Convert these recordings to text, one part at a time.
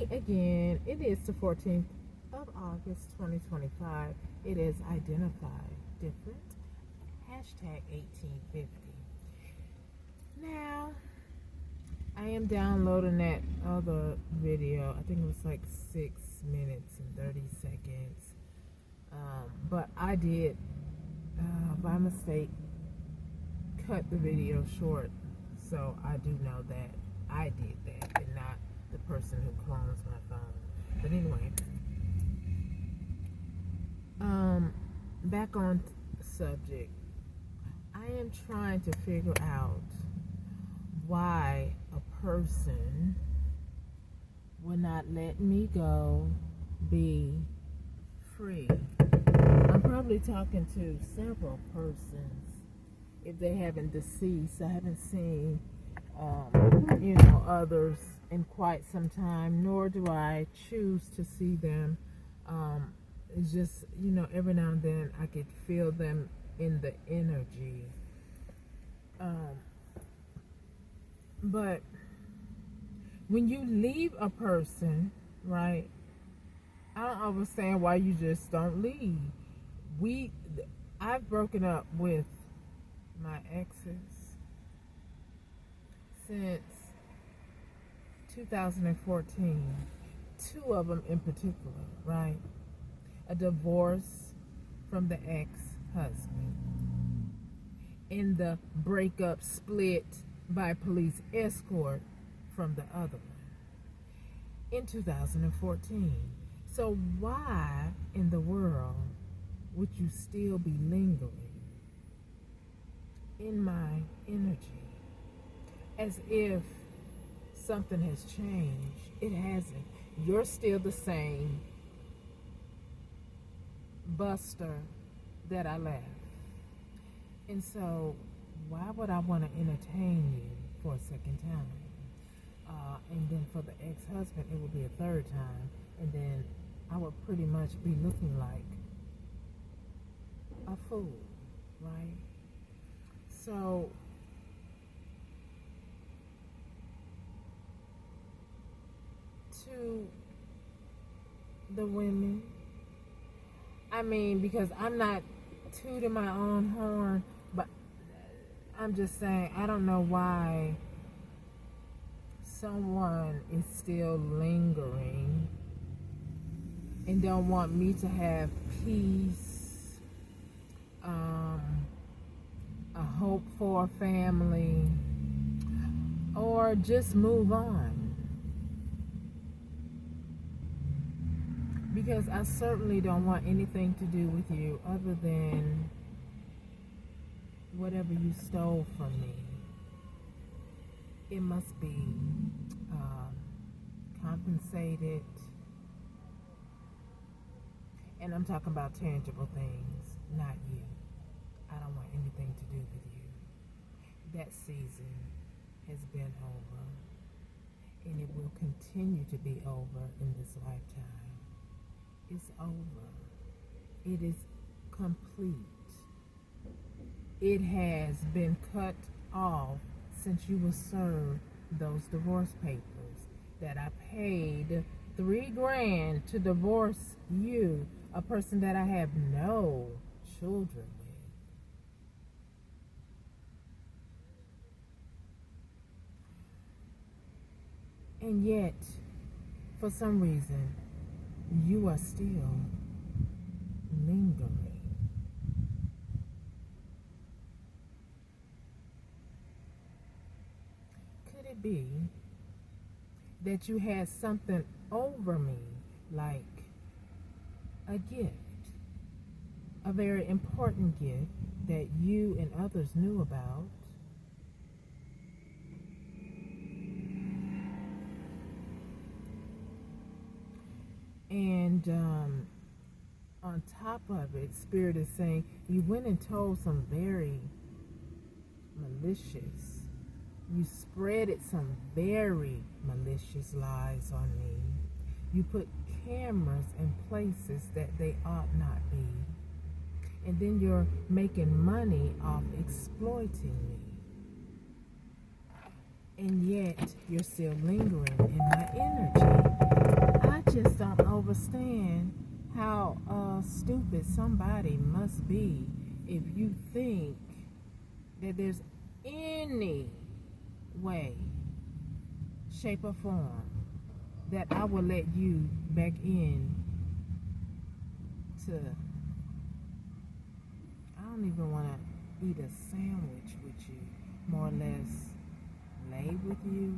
me again. It is the 14th of August 2025. It is Identify Different. Hashtag 1850. Now, I am downloading that other video. I think it was like 6 minutes and 30 seconds. But I did, by mistake, cut the video short. So I do know that I did that and not the person who clones my phone. But anyway, back on subject. I am trying to figure out why a person will not let me go be free. I'm probably talking to several persons. If they haven't deceased, I haven't seen others in quite some time, nor do I choose to see them. It's just, every now and then I could feel them in the energy. But when you leave a person, right, I don't understand why you just don't leave. I've broken up with my exes since 2014. 2 of them in particular, right? A divorce from the ex-husband, and the breakup split by police escort from the other one in 2014. So why in the world would you still be lingering in my energy as if something has changed? It hasn't. You're still the same Buster that I left. And so why would I want to entertain you for a second time? And then for the ex-husband, it would be a third time. And then I would pretty much be looking like a fool, right? So to the women, because I'm not tooting my own horn, but I'm just saying, I don't know why someone is still lingering and don't want me to have peace, a hope for a family, or just move on. Because I certainly don't want anything to do with you other than whatever you stole from me. It must be compensated. And I'm talking about tangible things, not you. I don't want anything to do with you. That season has been over, and it will continue to be over in this lifetime. It's over. It is complete. It has been cut off since you were served those divorce papers that I paid $3,000 to divorce you, a person that I have no children with. And yet, for some reason, you are still lingering. Could it be that you had something over me, like a gift, a very important gift that you and others knew about? And on top of it, Spirit is saying you went and told some very malicious, you spreaded some very malicious lies on me. You put cameras in places that they ought not be. And then you're making money off exploiting me. And yet you're still lingering in my energy. understand how stupid somebody must be if you think that there's any way, shape, or form that I will let you back in to, I don't even want to eat a sandwich with you, more or less lay with you,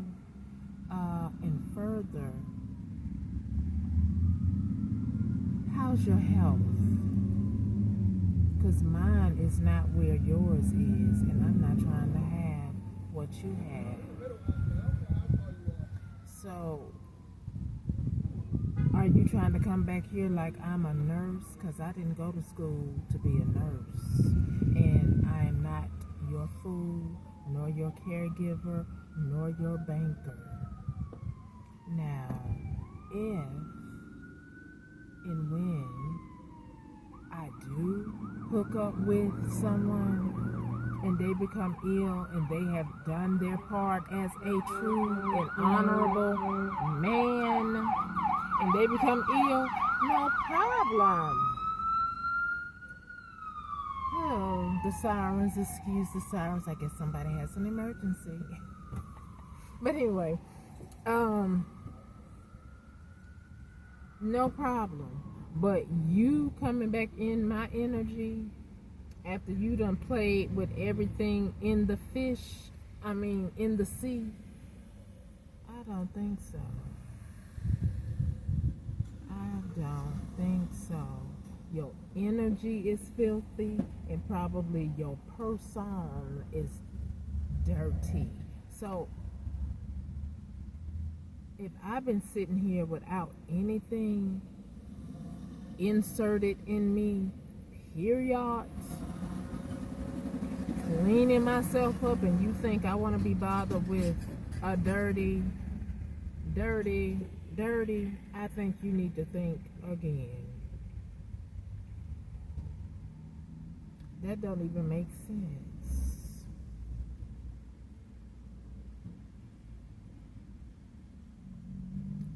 and further, how's your health? Because mine is not where yours is, and I'm not trying to have what you have. So, are you trying to come back here like I'm a nurse? Because I didn't go to school to be a nurse. And I am not your fool, nor your caregiver, nor your banker. Now, if and when I do hook up with someone and they become ill and they have done their part as a true and honorable man and they become ill, no problem. Oh, the sirens, excuse the sirens. I guess somebody has an emergency. But anyway, no problem. But you coming back in my energy after you done played with everything in the in the sea, I don't think so. I don't think so. Your energy is filthy and probably your person is dirty. So if I've been sitting here without anything inserted in me, period, cleaning myself up, and you think I want to be bothered with a dirty, I think you need to think again. That don't even make sense.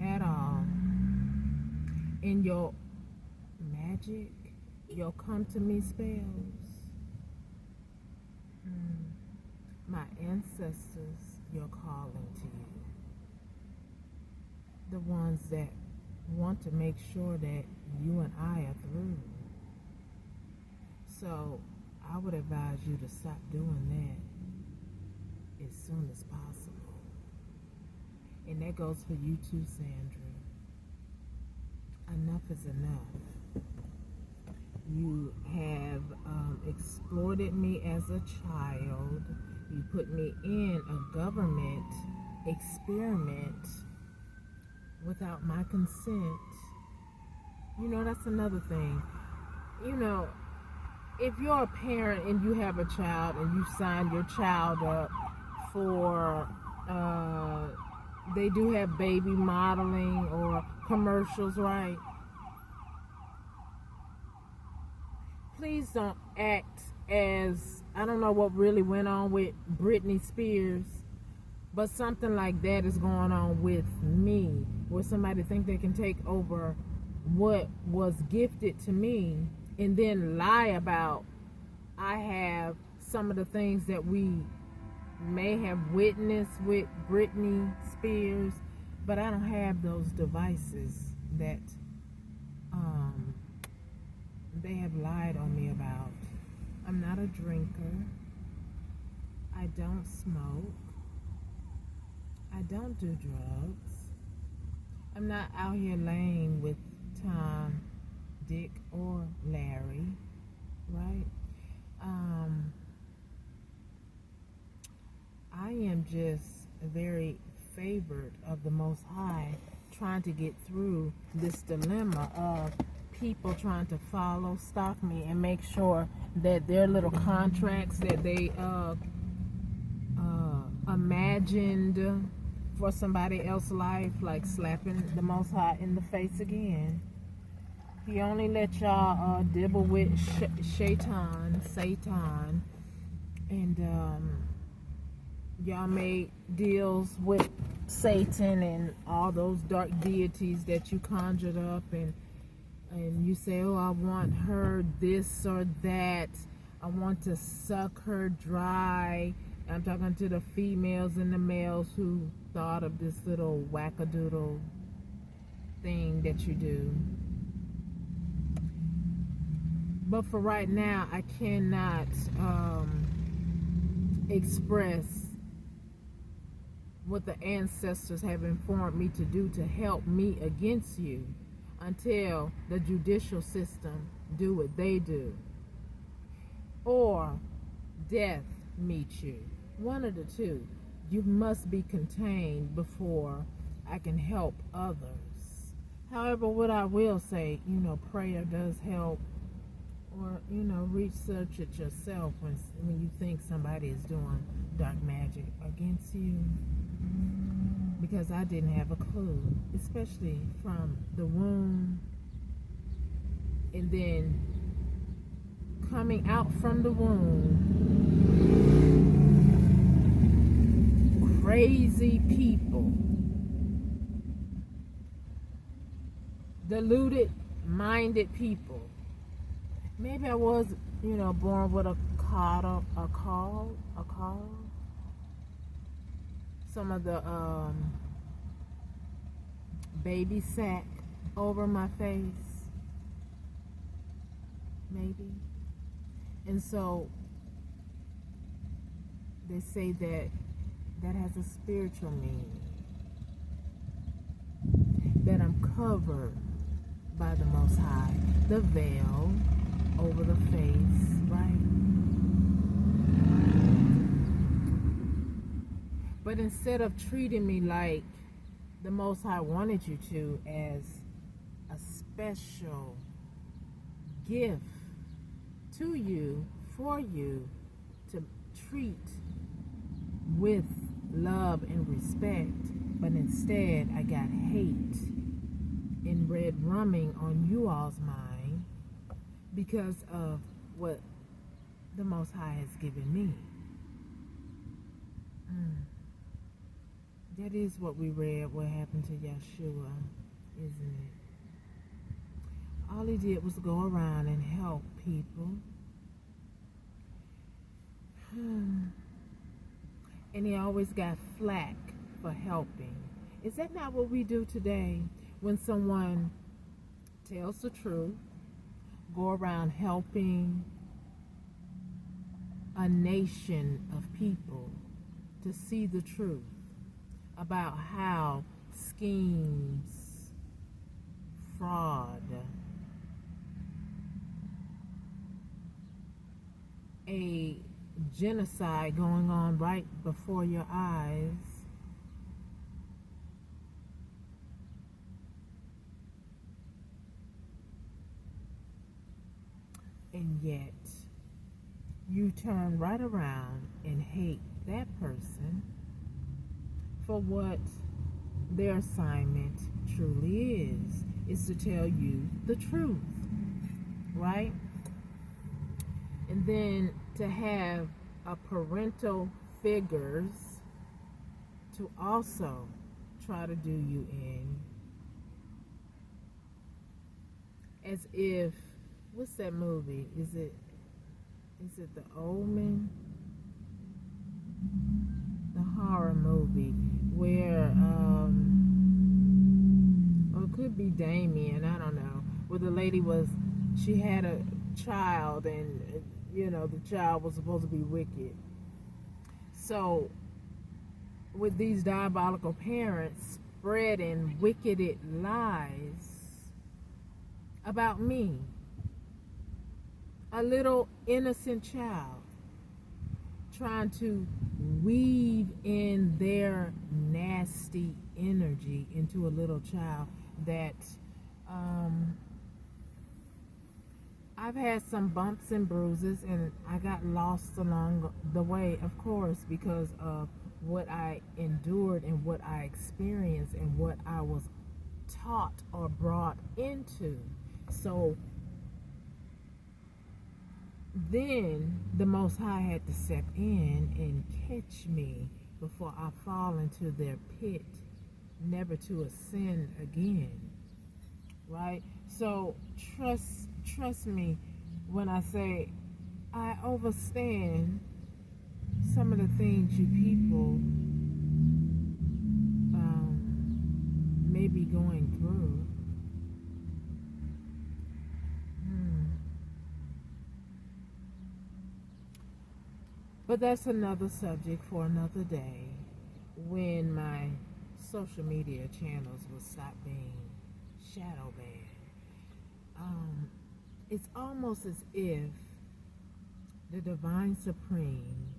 At all. In your magic, your come to me spells, my ancestors, you're calling to you. The ones that want to make sure that you and I are through. So I would advise you to stop doing that as soon as possible. And that goes for you too, Sandra. Enough is enough. You have exploited me as a child. You put me in a government experiment without my consent. You know, that's another thing. You know, if you're a parent and you have a child and you sign your child up for, they do have baby modeling or commercials, right? Please don't act as, I don't know what really went on with Britney Spears, but something like that is going on with me, where somebody think they can take over what was gifted to me and then lie about I have some of the things that we may have witnessed with Britney Spears, but I don't have those devices that they have lied on me about. I'm not a drinker. I don't smoke. I don't do drugs. I'm not out here laying with Tom, Dick, or Larry, right? I am just very favored of the Most High, trying to get through this dilemma of people trying to stalk me and make sure that their little contracts that they imagined for somebody else's life, like slapping the Most High in the face again. He only let y'all dibble with Satan, and y'all made deals with Satan and all those dark deities that you conjured up, and you say, oh, I want her this or that, I want to suck her dry. I'm talking to the females and the males who thought of this little wackadoodle thing that you do. But for right now, I cannot express what the ancestors have informed me to do to help me against you until the judicial system do what they do, or death meets you. One of the two. You must be contained before I can help others. However, what I will say, prayer does help, or research it yourself when you think somebody is doing dark magic against you, because I didn't have a clue, especially from the womb, and then coming out from the womb, crazy people, deluded minded people. Maybe I was, born with a call. Some of the baby sack over my face, maybe. And so they say that has a spiritual meaning, that I'm covered by the Most High, the veil over the face, right? But instead of treating me like the Most High wanted you to, as a special gift to you, for you to treat with love and respect, but instead I got hate and red rumming on you all's mind because of what the Most High has given me. That is what we read, what happened to Yeshua, isn't it? All he did was go around and help people. And he always got flack for helping. Is that not what we do today? When someone tells the truth, go around helping a nation of people to see the truth about how schemes, fraud, a genocide going on right before your eyes, and yet you turn right around and hate that person for what their assignment truly is to tell you the truth, right? And then to have a parental figures to also try to do you in, as if, what's that movie? Is it The Omen? The horror movie where, or it could be Damien, I don't know, where the lady she had a child, and the child was supposed to be wicked. So with these diabolical parents spreading wicked lies about me, a little innocent child, trying to weave in their nasty energy into a little child that I've had some bumps and bruises, and I got lost along the way, of course, because of what I endured and what I experienced and what I was taught or brought into. So then the Most High had to step in and catch me before I fall into their pit, never to ascend again. Right? So trust me when I say I understand some of the things you people may be going through. But that's another subject for another day, when my social media channels will stop being shadow banned. It's almost as if the Divine Supreme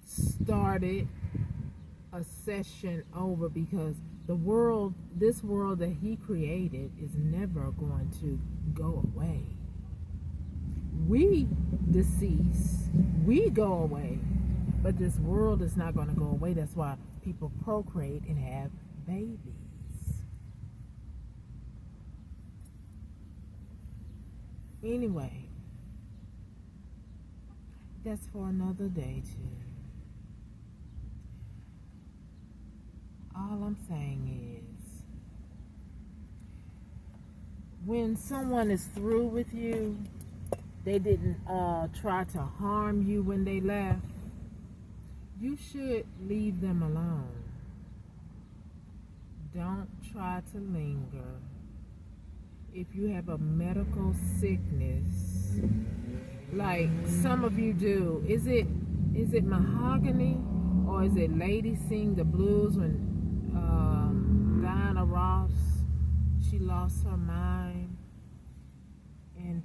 started a session over, because this world that he created is never going to go away. We decease, we go away, but this world is not going to go away. That's why people procreate and have babies. Anyway, that's for another day too. All I'm saying is, when someone is through with you, they didn't try to harm you when they left, you should leave them alone. Don't try to linger. If you have a medical sickness, like some of you do, is it Mahogany, or is it Lady Sing the Blues, when Diana Ross, she lost her mind, and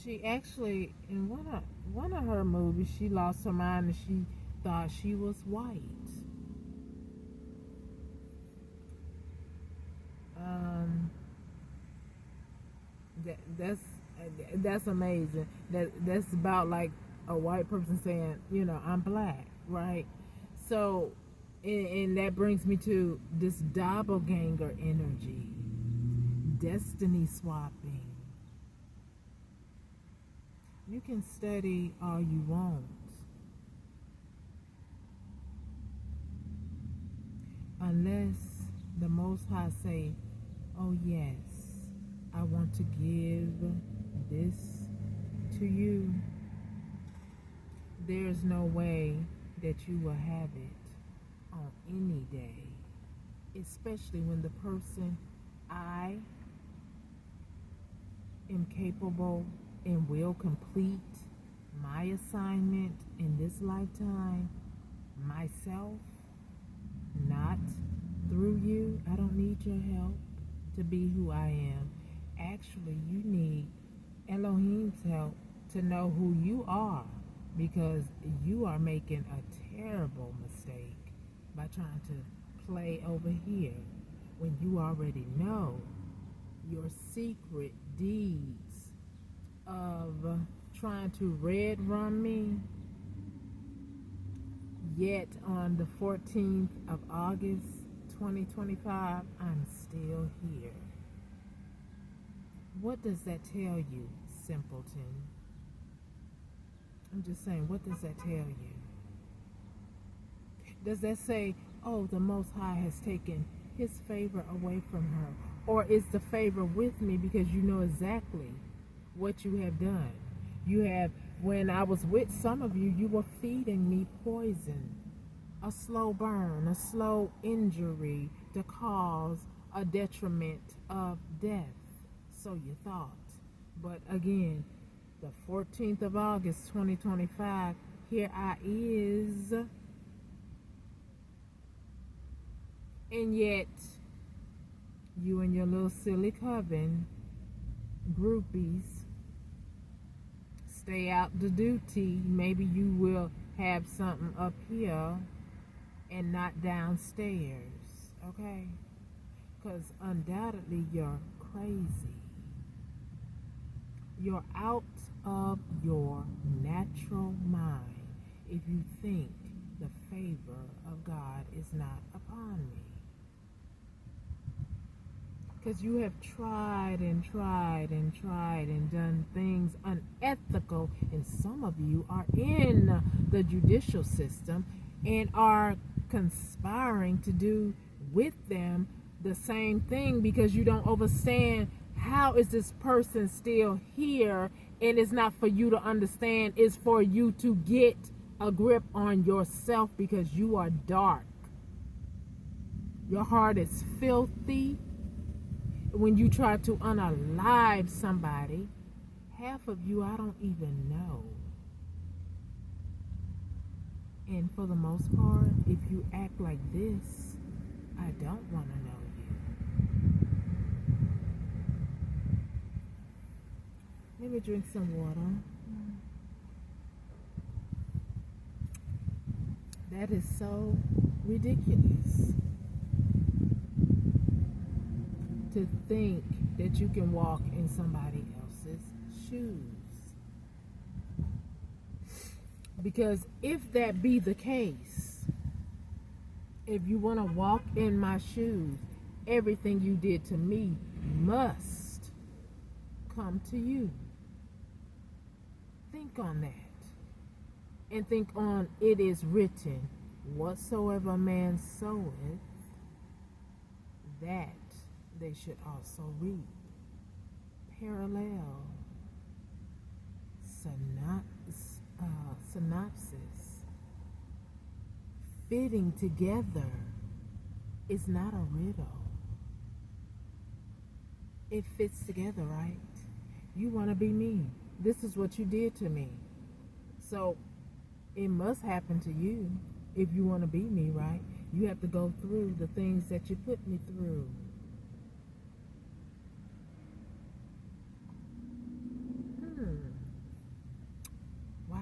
she actually, in one of her movies, she lost her mind and she thought she was white. That's amazing. That's about like a white person saying, I'm black, right? So, and that brings me to this doppelganger energy, destiny swapping. You can study all you want, unless the Most High say, oh yes, I want to give this to you. There's no way that you will have it on any day, especially when the person, I am capable and will complete my assignment in this lifetime myself, not through you. I don't need your help to be who I am. Actually, you need Elohim's help to know who you are, because you are making a terrible mistake by trying to play over here when you already know your secret deeds of trying to red run me. Yet on the 14th of August 2025, I'm still here. What does that tell you, simpleton? I'm just saying, what does that tell you? Does that say, oh, the Most High has taken his favor away from her? Or is the favor with me because you know exactly what you have done? You have, when I was with some of you, you were feeding me poison, a slow burn, a slow injury to cause a detriment of death. So you thought. But again, the 14th of August 2025, here I is. And yet, you and your little silly coven, groupies, stay out the duty. Maybe you will have something up here and not downstairs, okay? Because undoubtedly you're crazy. You're out of your natural mind if you think the favor of God is not upon me. Because you have tried and tried and tried and done things unethical, and some of you are in the judicial system and are conspiring to do with them the same thing, because you don't understand how is this person still here. And it's not for you to understand, it's for you to get a grip on yourself, because you are dark. Your heart is filthy. When you try to unalive somebody, half of you I don't even know. And for the most part, if you act like this, I don't want to know you. Let me drink some water. That is so ridiculous. To think that you can walk in somebody else's shoes. Because if that be the case, if you want to walk in my shoes, everything you did to me must come to you. Think on that. And think on, it is written, whatsoever a man soweth, that they should also reap. Parallel synopsis. Fitting together is not a riddle. It fits together, right? You want to be me. This is what you did to me. So it must happen to you if you want to be me, right? You have to go through the things that you put me through. Wow.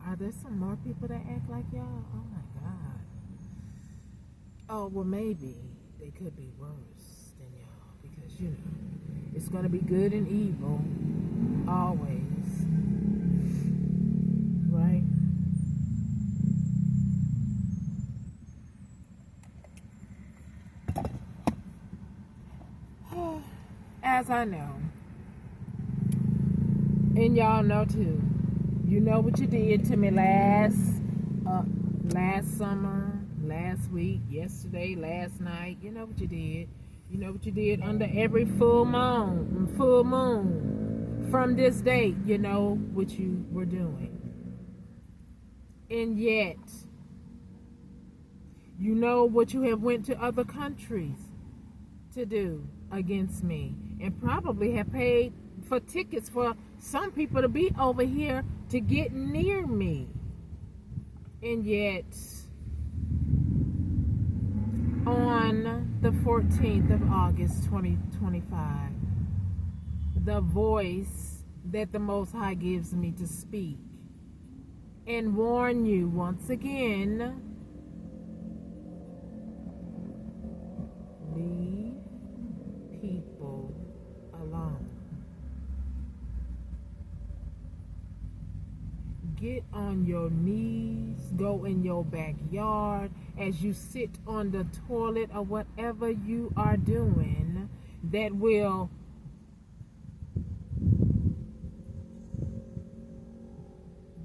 Are there some more people that act like y'all? Oh my God. Oh, well, maybe they could be worse than y'all, because, you know, it's going to be good and evil always. Right? As I know, and y'all know too, you know what you did to me last summer, last week, yesterday, last night. You know what you did. You know what you did under every full moon. From this date, you know what you were doing. And yet, you know what you have went to other countries to do against me, and probably have paid for tickets for some people to be over here to get near me. And yet, on the 14th of August 2025, the voice that the Most High gives me to speak and warn you once again, leave people alone. Get on your knees, go in your backyard as you sit on the toilet or whatever you are doing that will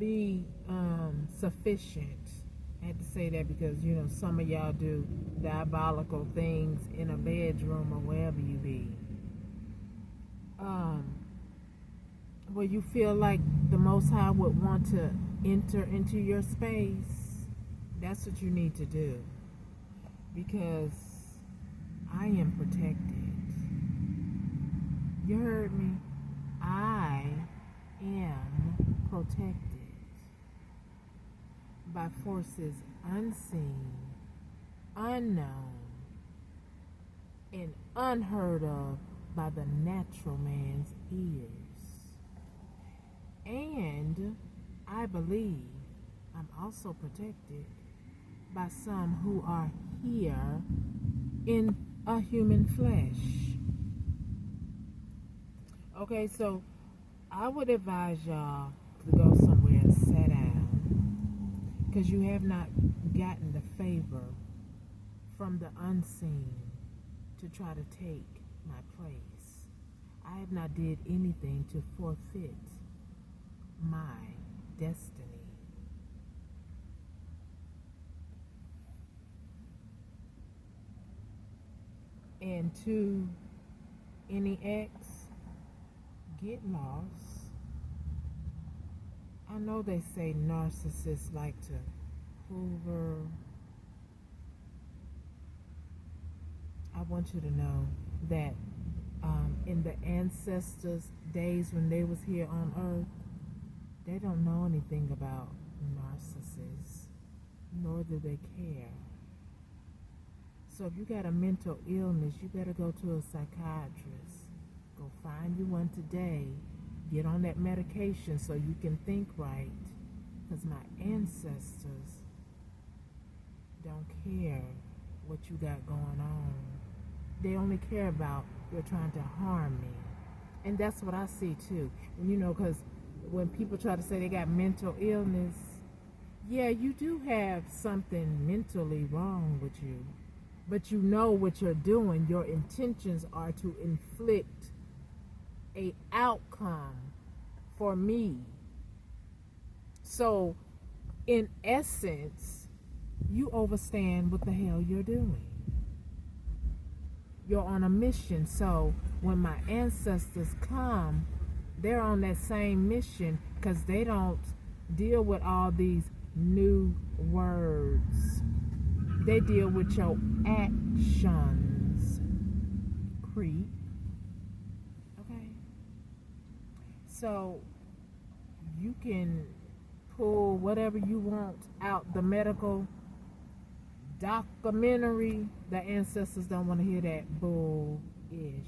be sufficient. I had to say that because, you know, some of y'all do diabolical things in a bedroom or wherever you be. Where you feel like the Most High would want to enter into your space, that's what you need to do. Because I am protected. You heard me? I am protected by forces unseen, unknown, and unheard of by the natural man's ears. And I believe I'm also protected by some who are here in a human flesh. Okay, so I would advise y'all to go somewhere and sit down, because you have not gotten the favor from the unseen to try to take my place. I have not did anything to forfeit my destiny. And to any ex, get lost. I know they say narcissists like to hoover. I want you to know that in the ancestors' days when they was here on earth, they don't know anything about narcissists, nor do they care. So if you got a mental illness, you better go to a psychiatrist. Go find you one today. Get on that medication so you can think right. Because my ancestors don't care what you got going on. They only care about you're trying to harm me. And that's what I see too. You know, because when people try to say they got mental illness, yeah, you do have something mentally wrong with you. But you know what you're doing. Your intentions are to inflict a outcome for me. So, in essence, you understand what the hell you're doing. You're on a mission. So, when my ancestors come, they're on that same mission because they don't deal with all these new words. They deal with your actions, creep. Okay? So, you can pull whatever you want out the medical documentary. The ancestors don't want to hear that bull-ish.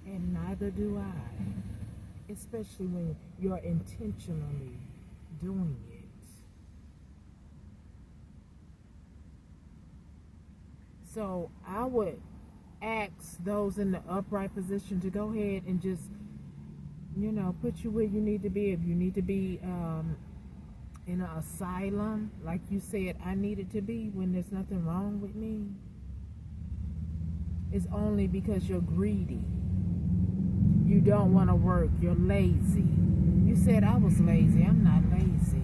And neither do I. Especially when you're intentionally doing it. So I would ask those in the upright position to go ahead and just, put you where you need to be. If you need to be in an asylum, like you said I needed to be when there's nothing wrong with me, it's only because you're greedy. You don't want to work. You're lazy. You said I was lazy. I'm not lazy.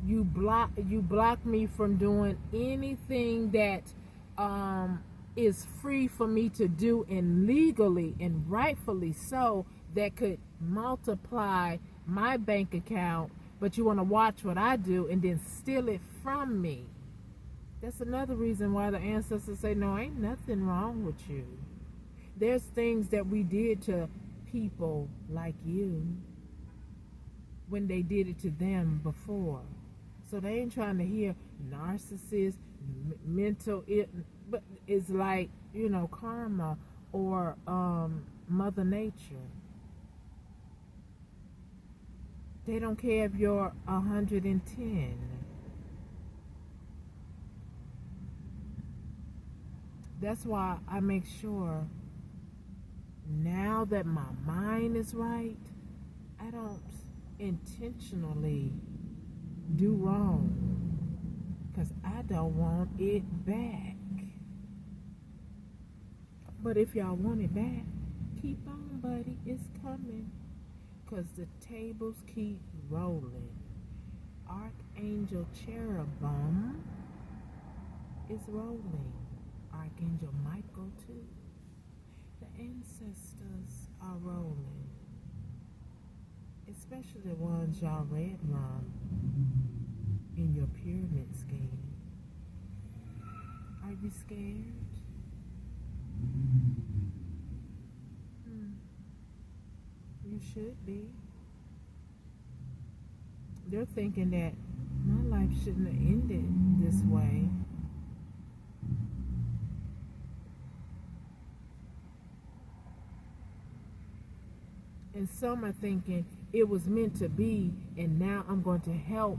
You block me from doing anything that is free for me to do, and legally and rightfully so, that could multiply my bank account. But you want to watch what I do and then steal it from me. That's another reason why the ancestors say, no, ain't nothing wrong with you. There's things that we did to people like you when they did it to them before. So they ain't trying to hear narcissist, mental, but it's like, karma or Mother Nature. They don't care if you're 110. That's why I make sure now that my mind is right, I don't intentionally do wrong because I don't want it back. But if y'all want it back, keep on, buddy. It's coming. Because the tables keep rolling. Archangel Cherubim is rolling. Archangel Michael too. The ancestors are rolling. Especially the ones y'all read from in your pyramid scheme. Are you scared? You should be. They're thinking that my life shouldn't have ended this way. And some are thinking it was meant to be, and now I'm going to help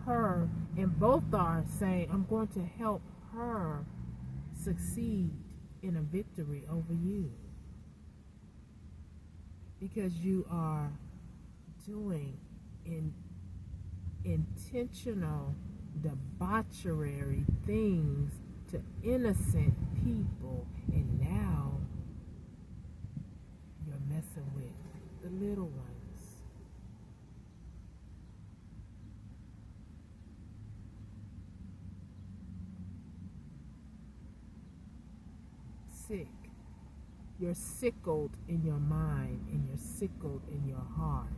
her. And both are saying, I'm going to help her succeed in a victory over you. Because you are doing intentional debauchery things to innocent people, and now you're messing with the little ones. Sick. You're sickled in your mind and you're sickled in your heart.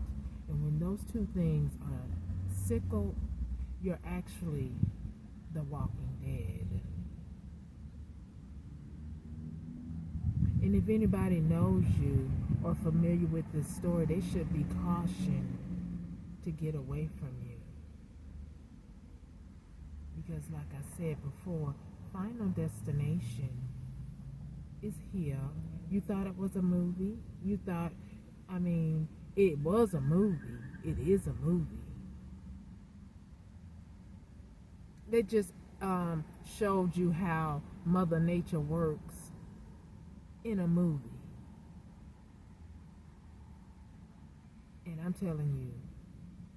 And when those two things are sickled, you're actually the walking dead. And if anybody knows you or familiar with this story, they should be cautioned to get away from you. Because like I said before, Final Destination is here. You thought it was a movie? You thought, it was a movie. It is a movie. They just showed you how Mother Nature works in a movie. And I'm telling you,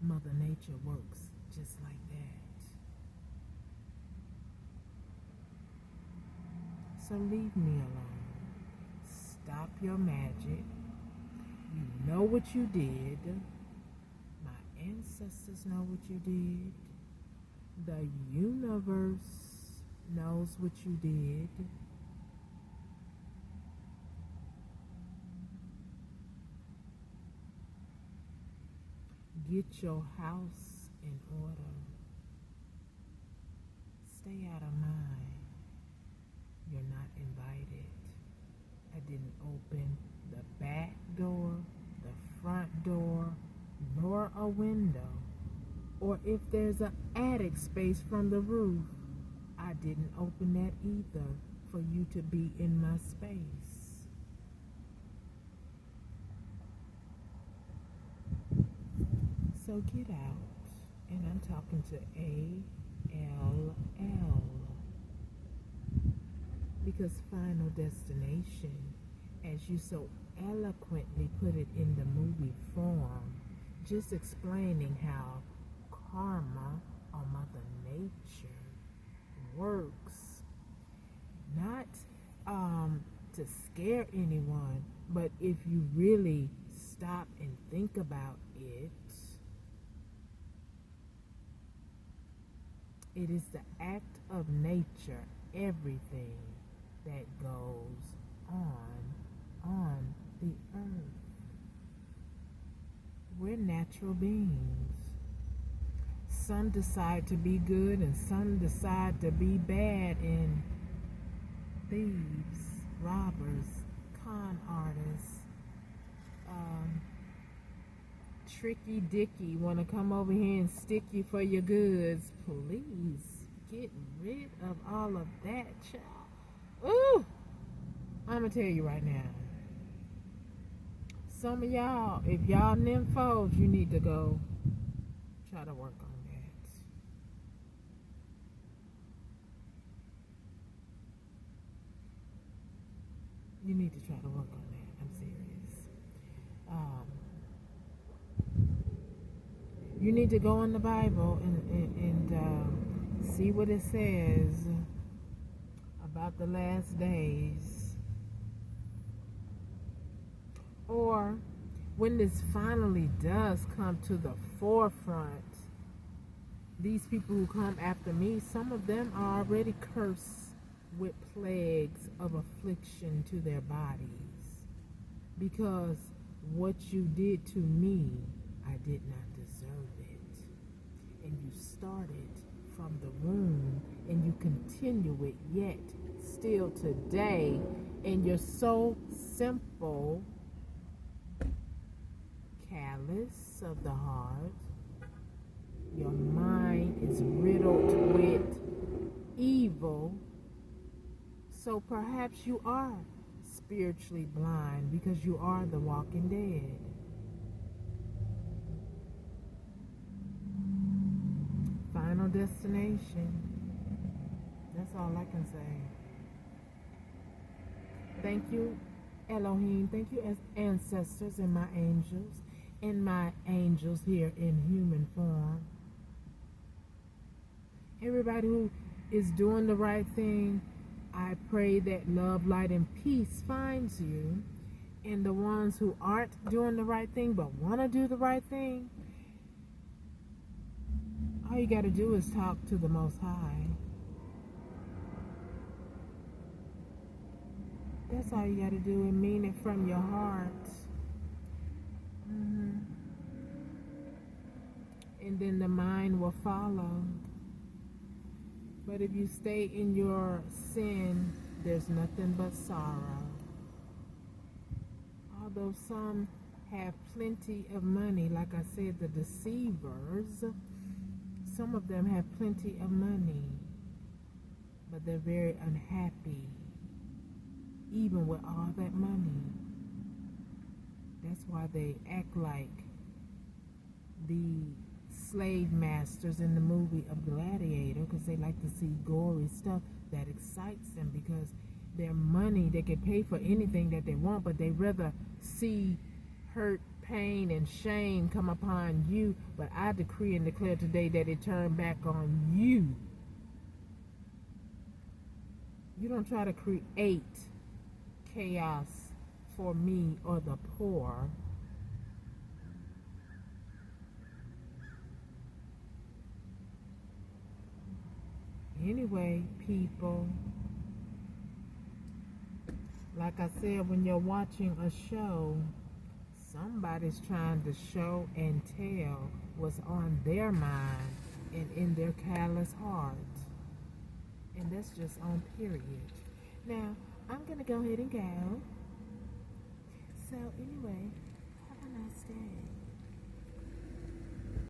Mother Nature works just like that. So leave me alone. Stop your magic. You know what you did. My ancestors know what you did. The universe knows what you did. Get your house in order. Stay out of mine. You're not invited. I didn't open the back door, the front door, nor a window. Or if there's an attic space from the roof, I didn't open that either for you to be in my space. So get out. And I'm talking to ALL. Because Final Destination, as you so eloquently put it in the movie form, just explaining how karma or Mother Nature works, not to scare anyone, but if you really stop and think about it, it is the act of nature, everything that goes on the earth. We're natural beings. Some decide to be good and some decide to be bad, and thieves, robbers, con artists, tricky dicky want to come over here and stick you for your goods. Please get rid of all of that, child. Ooh, I'm gonna tell you right now, some of y'all, if y'all nymphos, you need to go try to work on that. You need to try to work on that. I'm serious. You need to go in the Bible and see what it says about the last days. Or when this finally does come to the forefront, these people who come after me, some of them are already cursed with plagues of affliction to their bodies. Because what you did to me, I did not deserve it. And you started from the womb and you continue it yet still today. And you're so simple, callous of the heart. Your mind is riddled with evil. So perhaps you are spiritually blind because you are the walking dead. Final Destination. That's all I can say. Thank you, Elohim. Thank you, as ancestors and my angels here in human form. Everybody who is doing the right thing, I pray that love, light, and peace finds you. And the ones who aren't doing the right thing but want to do the right thing, all you got to do is talk to the Most High. That's all you got to do, and mean it from your heart. And then the mind will follow. But if you stay in your sin, there's nothing but sorrow. Although some have plenty of money, like I said, the deceivers, some of them have plenty of money, but they're very unhappy, even with all that money. That's why they act like the slave masters in the movie of Gladiator, because they like to see gory stuff that excites them, because their money, they can pay for anything that they want, but they rather see hurt, pain, and shame come upon you. But I decree and declare today that it turn back on you. You don't try to create chaos for me or the poor. Anyway, people, like I said, when you're watching a show, somebody's trying to show and tell what's on their mind and in their callous heart. And that's just on period. Now, I'm going to go ahead and go. So anyway, have a nice day.